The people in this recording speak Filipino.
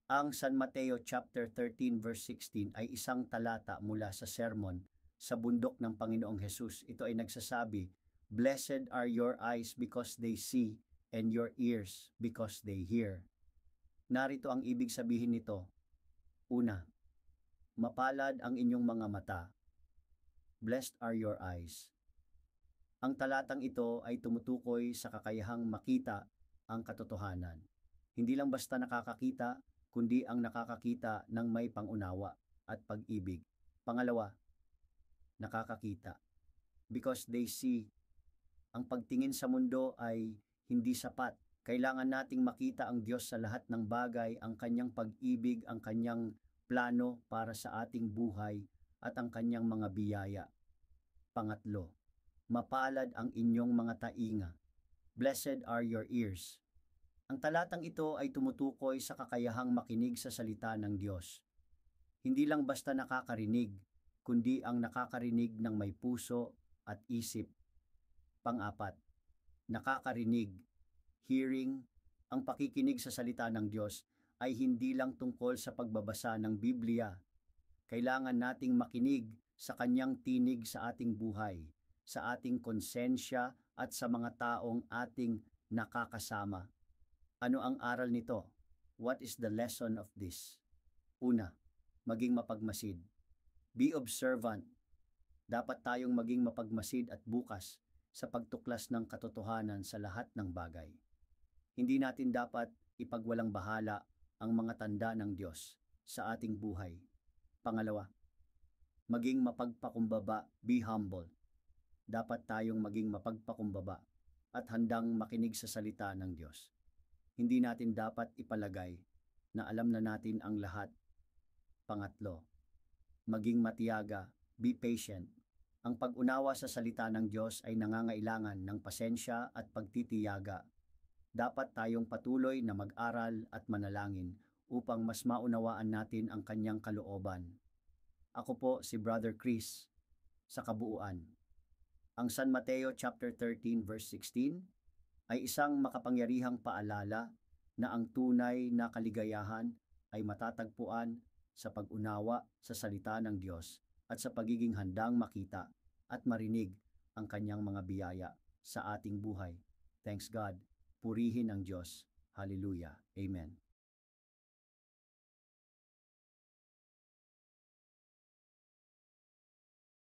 Ang San Mateo chapter 13 verse 16 ay isang talata mula sa sermon sa bundok ng Panginoong Hesus. Ito ay nagsasabi, "Blessed are your eyes because they see, and your ears because they hear." Narito ang ibig sabihin nito. Una, mapalad ang inyong mga mata. Blessed are your eyes. Ang talatang ito ay tumutukoy sa kakayahang makita ang katotohanan. Hindi lang basta nakakakita, kundi ang nakakakita ng may pangunawa at pag-ibig. Pangalawa, nakakakita. Because they see, ang pagtingin sa mundo ay hindi sapat. Kailangan nating makita ang Diyos sa lahat ng bagay, ang kanyang pag-ibig, ang kanyang plano para sa ating buhay at ang kanyang mga biyaya. Pangatlo, mapalad ang inyong mga tainga. Blessed are your ears. Ang talatang ito ay tumutukoy sa kakayahang makinig sa salita ng Diyos. Hindi lang basta nakakarinig, kundi ang nakakarinig ng may puso at isip. Pang-apat, nakakarinig, hearing. Ang pakikinig sa salita ng Diyos ay hindi lang tungkol sa pagbabasa ng Biblia. Kailangan nating makinig sa kanyang tinig sa ating buhay, sa ating konsensya at sa mga taong ating nakakasama. Ano ang aral nito? What is the lesson of this? Una, maging mapagmasid. Be observant. Dapat tayong maging mapagmasid at bukas sa pagtuklas ng katotohanan sa lahat ng bagay. Hindi natin dapat ipagwalang bahala ang mga tanda ng Diyos sa ating buhay. Pangalawa, maging mapagpakumbaba, be humble. Dapat tayong maging mapagpakumbaba at handang makinig sa salita ng Diyos. Hindi natin dapat ipalagay na alam na natin ang lahat. Pangatlo, maging matiyaga, be patient. Ang pag-unawa sa salita ng Diyos ay nangangailangan ng pasensya at pagtitiyaga. Dapat tayong patuloy na mag-aral at manalangin upang mas maunawaan natin ang kanyang kalooban. Ako po si Brother Chris sa kabuuan. Ang San Mateo chapter 13 verse 16 ay isang makapangyarihang paalala na ang tunay na kaligayahan ay matatagpuan sa pag-unawa sa salita ng Diyos at sa pagiging handang makita at marinig ang kanyang mga biyaya sa ating buhay. Thanks God. Purihin ang Diyos. Hallelujah. Amen.